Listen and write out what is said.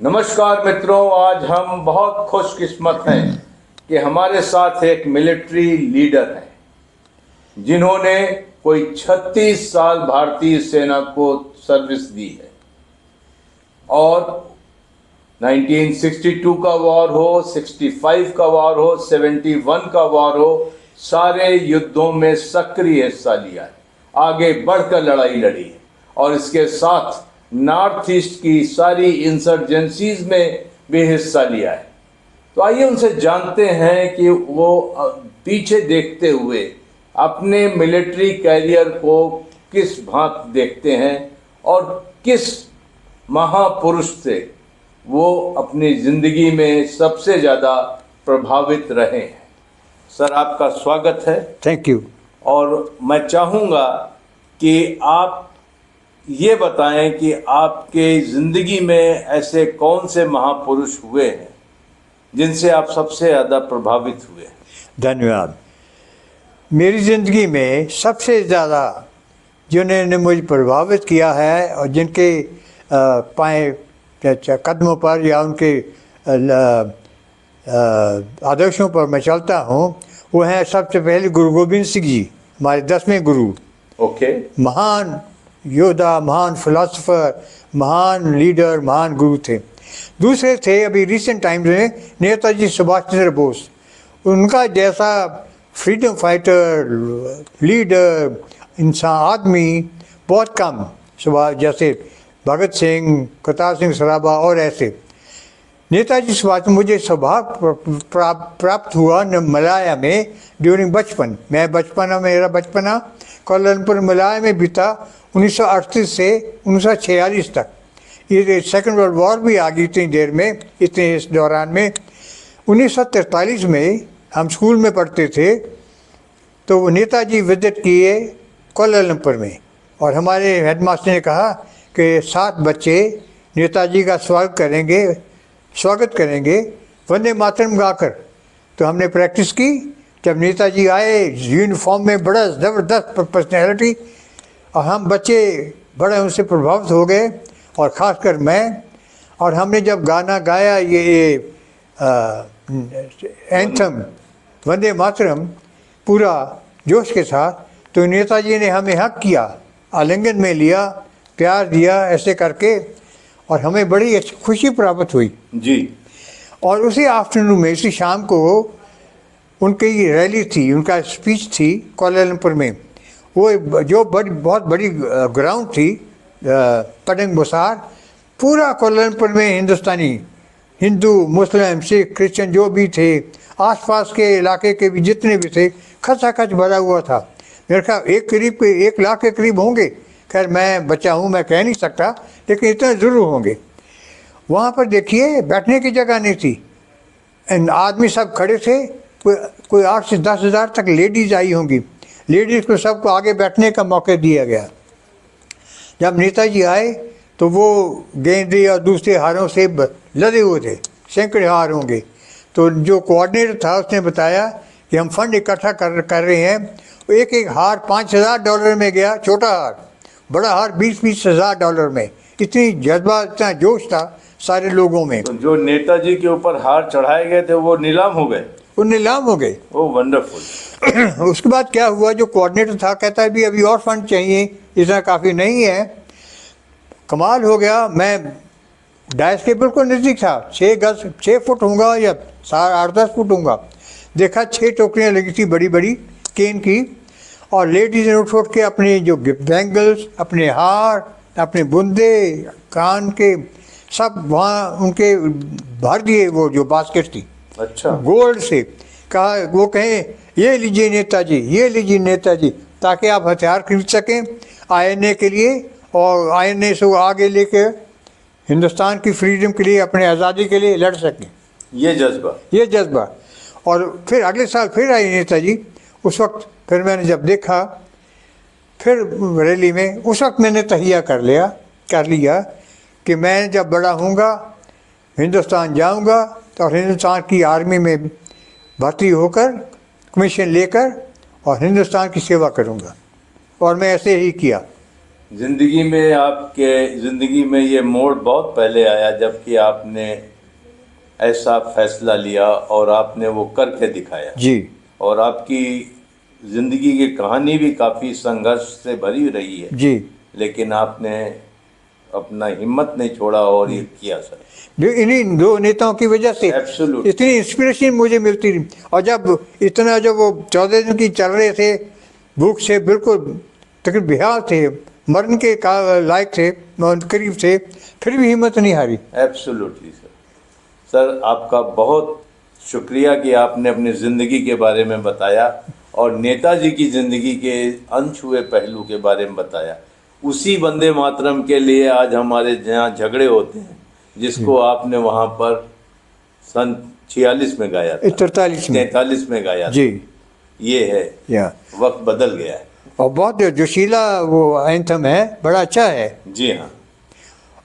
नमस्कार मित्रों, आज हम बहुत खुशकिस्मत हैं कि हमारे साथ एक मिलिट्री लीडर हैं जिन्होंने कोई 36 साल भारतीय सेना को सर्विस दी है और 1962 का वॉर हो, 65 का वॉर हो, 71 का वॉर हो, सारे युद्धों में सक्रिय हिस्सा लिया है, आगे बढ़कर लड़ाई लड़ी है और इसके साथ नॉर्थ ईस्ट की सारी इंसर्जेंसीज में भी हिस्सा लिया है। तो आइए उनसे जानते हैं कि वो पीछे देखते हुए अपने मिलिट्री कैरियर को किस भांत देखते हैं और किस महापुरुष से वो अपनी ज़िंदगी में सबसे ज़्यादा प्रभावित रहे हैं। सर, आपका स्वागत है। Thank you. और मैं चाहूँगा कि आप ये बताएं कि आपके ज़िंदगी में ऐसे कौन से महापुरुष हुए हैं जिनसे आप सबसे ज़्यादा प्रभावित हुए। धन्यवाद। मेरी ज़िंदगी में सबसे ज़्यादा जिन्होंने मुझे प्रभावित किया है और जिनके पाए कदमों पर या उनके आदर्शों पर मैं चलता हूँ, वो हैं सबसे पहले गुरु गोविंद सिंह जी, हमारे 10वें गुरु। ओके। महान योद्धा, महान फिलोसोफर, महान लीडर, महान गुरु थे। दूसरे थे अभी रिसेंट टाइम्स में नेताजी सुभाष चंद्र बोस। उनका जैसा फ्रीडम फाइटर, लीडर, इंसान, आदमी बहुत कम, सुभाष जैसे भगत सिंह, करतार सिंह सराभा और ऐसे। नेताजी सुभाष मुझे सौभाग्य प्राप्त हुआ मलाया में ड्यूरिंग बचपन। मेरा बचपना कोलमपुर मलाया में बीता 1938 से 1946 तक। ये सेकेंड वर्ल्ड वॉर भी आ गई इतनी देर में, इतने इस दौरान में। 1943 में हम स्कूल में पढ़ते थे तो नेताजी विजिट किए कोलमपुर में और हमारे हेडमास्टर ने कहा कि 7 बच्चे नेताजी का स्वागत करेंगे वंदे मातरम गाकर। तो हमने प्रैक्टिस की। जब नेताजी आए यूनिफॉर्म में, बड़ा ज़बरदस्त पर्सनैलिटी, और हम बच्चे बड़े उनसे प्रभावित हो गए और ख़ासकर मैं। और हमने जब गाना गाया ये एंथम वंदे मातरम पूरा जोश के साथ, तो नेताजी ने हमें हक किया, आलिंगन में लिया, प्यार दिया, ऐसे करके, और हमें बड़ी अच्छी खुशी प्राप्त हुई जी। और उसी आफ्टरनून में, इसी शाम को उनकी रैली थी, उनका स्पीच थी कोलमपुर में। वो जो बहुत बड़ी ग्राउंड थी, पतंग बसार, पूरा कोलमपुर में हिंदुस्तानी, हिंदू, मुस्लिम, सिख, क्रिश्चियन जो भी थे, आसपास के इलाके के भी जितने भी थे, खचाखच भरा हुआ था। मेरे ख्याल 1 लाख के करीब होंगे। खैर मैं बच्चा हूँ, मैं कह नहीं सकता, लेकिन इतने ज़रूर होंगे। वहाँ पर देखिए बैठने की जगह नहीं थी, आदमी सब खड़े थे। कोई 8 से 10 हज़ार तक लेडीज़ आई होंगी। लेडीज़ को सबको आगे बैठने का मौका दिया गया। जब नेताजी आए तो वो गेंदे और दूसरे हारों से लदे हुए थे, सैकड़े हार होंगे। तो जो कोऑर्डिनेटर था उसने बताया कि हम फंड इकट्ठा कर रहे हैं। एक हार $5,000 में गया, छोटा हार, बड़ा हार $20,000 हज़ार में। इतनी जज्बा, इतना जोश था सारे लोगों में। तो जो नेताजी के ऊपर हार चढ़ाए गए थे वो नीलाम हो गए। ओह वंडरफुल। उसके बाद क्या हुआ, जो कोऑर्डिनेटर था कहता है भी अभी और फंड चाहिए, इतना काफ़ी नहीं है। कमाल हो गया। मैं डायस के बिल्कुल नज़दीक था, 6 फुट होगा या 8-10 फुट होगा। देखा 6 टोकरियाँ लगी थी बड़ी बड़ी केन की, और लेडीज ने उठ के अपने जो बैंगल्स, अपने हार, अपने बुंदे, कान के, सब वहाँ उनके भर दिए, वो जो बास्केट थी। अच्छा। गोल्ड से। कहा, वो कहें ये लीजिए नेताजी, ये लीजिए नेताजी, ताकि आप हथियार खरीद सकें आईएनए के लिए, और आईएनए से वो आगे लेके हिंदुस्तान की फ्रीडम के लिए, अपने आज़ादी के लिए लड़ सकें। ये जज्बा। और फिर अगले साल फिर आए नेताजी। उस वक्त फिर मैंने जब देखा फिर रैली में, उस वक्त मैंने तहिया कर लिया कि मैं जब बड़ा होऊंगा हिंदुस्तान जाऊंगा और हिंदुस्तान की आर्मी में भर्ती होकर, कमीशन लेकर, और हिंदुस्तान की सेवा करूंगा। और मैं ऐसे ही किया। जिंदगी में आपके जिंदगी में ये मोड़ बहुत पहले आया जबकि आपने ऐसा फैसला लिया और आपने वो करके दिखाया। जी और आपकी जिंदगी की कहानी भी काफ़ी संघर्ष से भरी रही है, जी। लेकिन आपने अपना हिम्मत नहीं छोड़ा और ये किया सर। इन्हीं दो नेताओं की वजह से Absolute। इतनी इंस्पिरेशन मुझे मिलती रही। और जब वो 14 दिन की चल रहे थे, भूख से बिल्कुल तकरीबन बेहाल थे, मरने के लायक थे, करीब थे, फिर भी हिम्मत नहीं हारी। Absolutely sir. सर आपका बहुत शुक्रिया कि आपने अपनी ज़िंदगी के बारे में बताया और नेताजी की ज़िंदगी के अनछुए पहलू के बारे में बताया। उसी वंदे मातरम के लिए आज हमारे जहाँ झगड़े होते हैं, जिसको आपने वहाँ पर सन 46 में गाया था, 43 में गाया था। जी। ये है, या वक्त बदल गया है। और बहुत जोशीला वो एंथम है, बड़ा अच्छा है। जी हाँ।